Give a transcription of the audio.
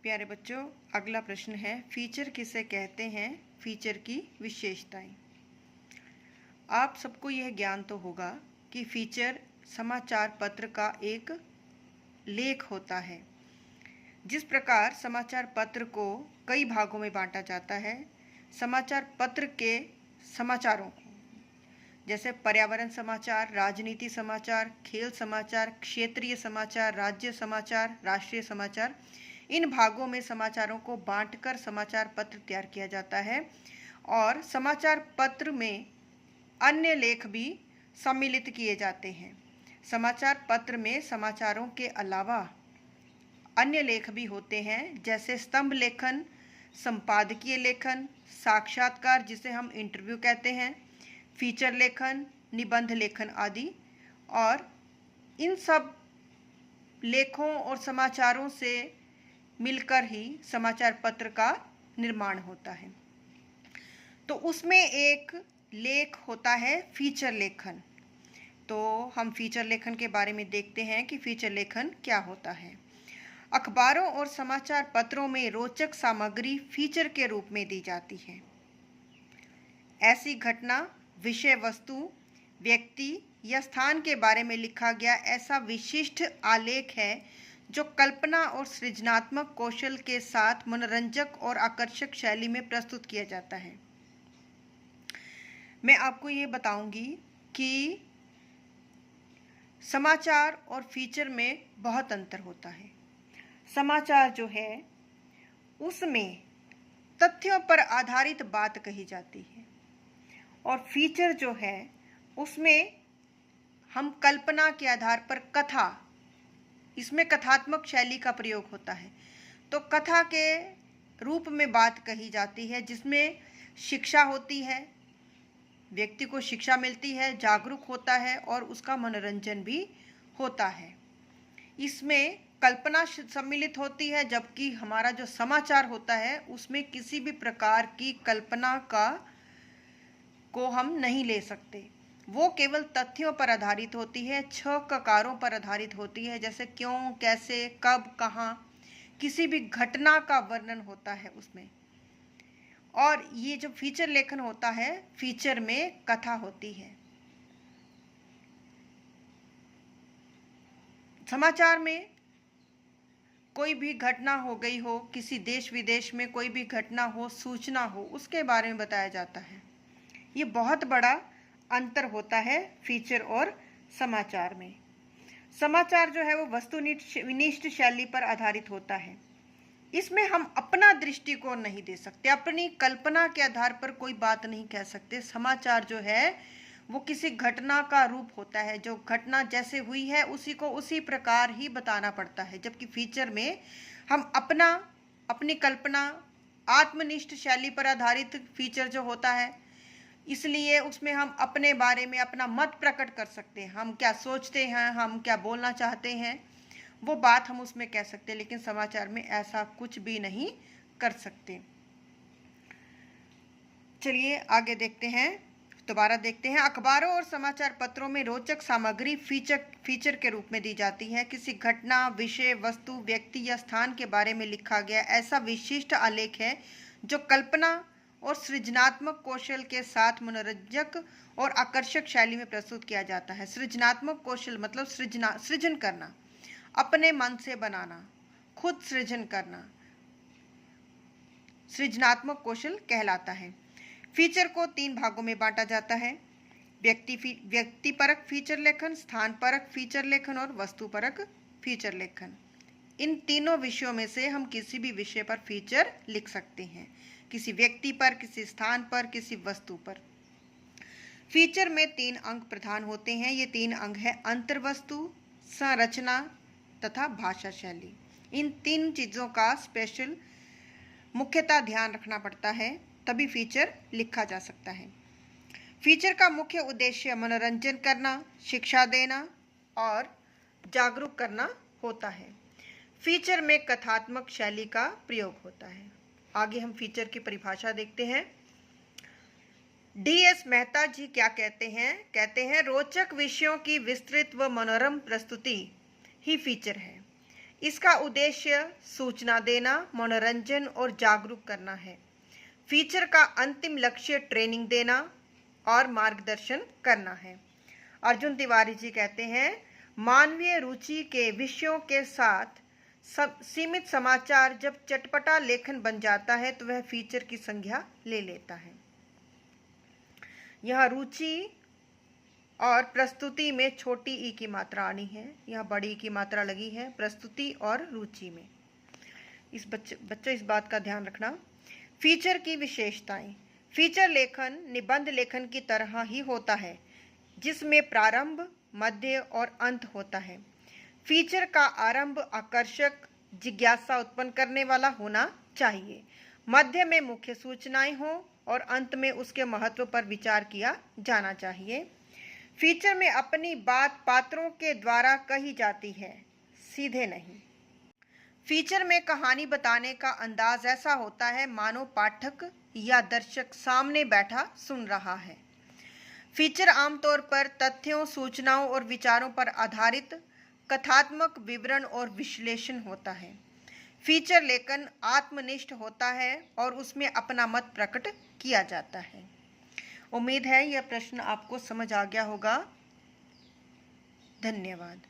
प्यारे बच्चों, अगला प्रश्न है, फीचर किसे कहते हैं? फीचर की विशेषताएं। आप सबको यह ज्ञान तो होगा कि फीचर समाचार पत्र का एक लेख होता है। जिस प्रकार समाचार पत्र को कई भागों में बांटा जाता है, समाचार पत्र के समाचारों को, जैसे पर्यावरण समाचार, राजनीति समाचार, खेल समाचार, क्षेत्रीय समाचार, राज्य समाचार, राष्ट्रीय समाचार, इन भागों में समाचारों को बांटकर समाचार पत्र तैयार किया जाता है और समाचार पत्र में अन्य लेख भी सम्मिलित किए जाते हैं। समाचार पत्र में समाचारों के अलावा अन्य लेख भी होते हैं, जैसे स्तंभ लेखन, संपादकीय लेखन, साक्षात्कार जिसे हम इंटरव्यू कहते हैं, फीचर लेखन, निबंध लेखन आदि। और इन सब लेखों और समाचारों से मिलकर ही समाचार पत्र का निर्माण होता है। तो उसमें एक लेख होता है फीचर लेखन। तो हम फीचर लेखन के बारे में देखते हैं कि फीचर लेखन क्या होता है। अखबारों और समाचार पत्रों में रोचक सामग्री फीचर के रूप में दी जाती है। ऐसी घटना, विषय वस्तु, व्यक्ति या स्थान के बारे में लिखा गया ऐसा विशिष्ट आलेख है जो कल्पना और सृजनात्मक कौशल के साथ मनोरंजक और आकर्षक शैली में प्रस्तुत किया जाता है। मैं आपको ये बताऊंगी कि समाचार और फीचर में बहुत अंतर होता है। समाचार जो है उसमें तथ्यों पर आधारित बात कही जाती है और फीचर जो है उसमें हम कल्पना के आधार पर कथा, इसमें कथात्मक शैली का प्रयोग होता है। तो कथा के रूप में बात कही जाती है जिसमें शिक्षा होती है, व्यक्ति को शिक्षा मिलती है, जागरूक होता है और उसका मनोरंजन भी होता है। इसमें कल्पना सम्मिलित होती है, जबकि हमारा जो समाचार होता है उसमें किसी भी प्रकार की कल्पना को हम नहीं ले सकते। वो केवल तथ्यों पर आधारित होती है, 6 ककारों पर आधारित होती है, जैसे क्यों, कैसे, कब, कहाँ, किसी भी घटना का वर्णन होता है उसमें। और ये जो फीचर लेखन होता है, फीचर में कथा होती है। समाचार में कोई भी घटना हो गई हो, किसी देश विदेश में कोई भी घटना हो, सूचना हो, उसके बारे में बताया जाता है। ये बहुत बड़ा अंतर होता है फीचर और समाचार में। समाचार जो है वो वस्तुनिष्ठ शैली पर आधारित होता है। इसमें हम अपना दृष्टिकोण नहीं दे सकते, अपनी कल्पना के आधार पर कोई बात नहीं कह सकते। समाचार जो है वो किसी घटना का रूप होता है, जो घटना जैसे हुई है उसी को उसी प्रकार ही बताना पड़ता है। जबकि फीचर में हम अपनी कल्पना, आत्मनिष्ठ शैली पर आधारित फीचर जो होता है, इसलिए उसमें हम अपने बारे में अपना मत प्रकट कर सकते हैं। हम क्या सोचते हैं, हम क्या बोलना चाहते हैं, वो बात हम उसमें कह सकते हैं। लेकिन समाचार में ऐसा कुछ भी नहीं कर सकते। चलिए आगे देखते हैं, दोबारा देखते हैं। अखबारों और समाचार पत्रों में रोचक सामग्री फीचर के रूप में दी जाती है। किसी घटना, विषय वस्तु, व्यक्ति या स्थान के बारे में लिखा गया ऐसा विशिष्ट आलेख है जो कल्पना और सृजनात्मक कौशल के साथ मनोरंजक और आकर्षक शैली में प्रस्तुत किया जाता है। सृजनात्मक कौशल मतलब सृजन करना, अपने मन से बनाना, खुद सृजन करना सृजनात्मक कौशल कहलाता है। फीचर को 3 भागों में बांटा जाता है: व्यक्तिपरक फीचर लेखन, स्थानपरक फीचर लेखन और वस्तुपरक फीचर लेखन। इन तीनों विषयों में से हम किसी भी विषय पर फीचर लिख सकते हैं, किसी व्यक्ति पर, किसी स्थान पर, किसी वस्तु पर। फीचर में 3 अंग प्रधान होते हैं। ये 3 अंग है अंतर्वस्तु, संरचना तथा भाषा शैली। इन 3 चीज़ों का स्पेशल मुख्यतः ध्यान रखना पड़ता है, तभी फीचर लिखा जा सकता है। फीचर का मुख्य उद्देश्य मनोरंजन करना, शिक्षा देना और जागरूक करना होता है। फीचर में कथात्मक शैली का प्रयोग होता है। आगे हम फीचर की परिभाषा देखते हैं। DS मेहता जी क्या कहते हैं रोचक विषयों की विस्तृत व मनोरम प्रस्तुति ही फीचर है। इसका उद्देश्य सूचना देना, मनोरंजन और जागरूक करना है। फीचर का अंतिम लक्ष्य ट्रेनिंग देना और मार्गदर्शन करना है। अर्जुन तिवारी जी कहते हैं, मानवीय रुचि के विषयों के साथ सीमित समाचार जब चटपटा लेखन बन जाता है तो वह फीचर की संज्ञा ले लेता है। यहाँ रुचि और प्रस्तुति में छोटी ई की मात्रा आनी है, यहाँ बड़ी की मात्रा लगी है प्रस्तुति और रुचि में। इस बच्चों इस बात का ध्यान रखना। फीचर की विशेषताएं। फीचर लेखन निबंध लेखन की तरह ही होता है, जिसमें प्रारंभ, मध्य और अंत होता है। फीचर का आरंभ आकर्षक, जिज्ञासा उत्पन्न करने वाला होना चाहिए। मध्य में मुख्य सूचनाएं हों और अंत में उसके महत्व पर विचार किया जाना चाहिए। फीचर में अपनी बात पात्रों के द्वारा कही जाती है, सीधे नहीं। फीचर में कहानी बताने का अंदाज ऐसा होता है मानो पाठक या दर्शक सामने बैठा सुन रहा है। फीचर आमतौर पर तथ्यों, सूचनाओं और विचारों पर आधारित कथात्मक विवरण और विश्लेषण होता है। फीचर लेखन आत्मनिष्ठ होता है और उसमें अपना मत प्रकट किया जाता है। उम्मीद है यह प्रश्न आपको समझ आ गया होगा। धन्यवाद।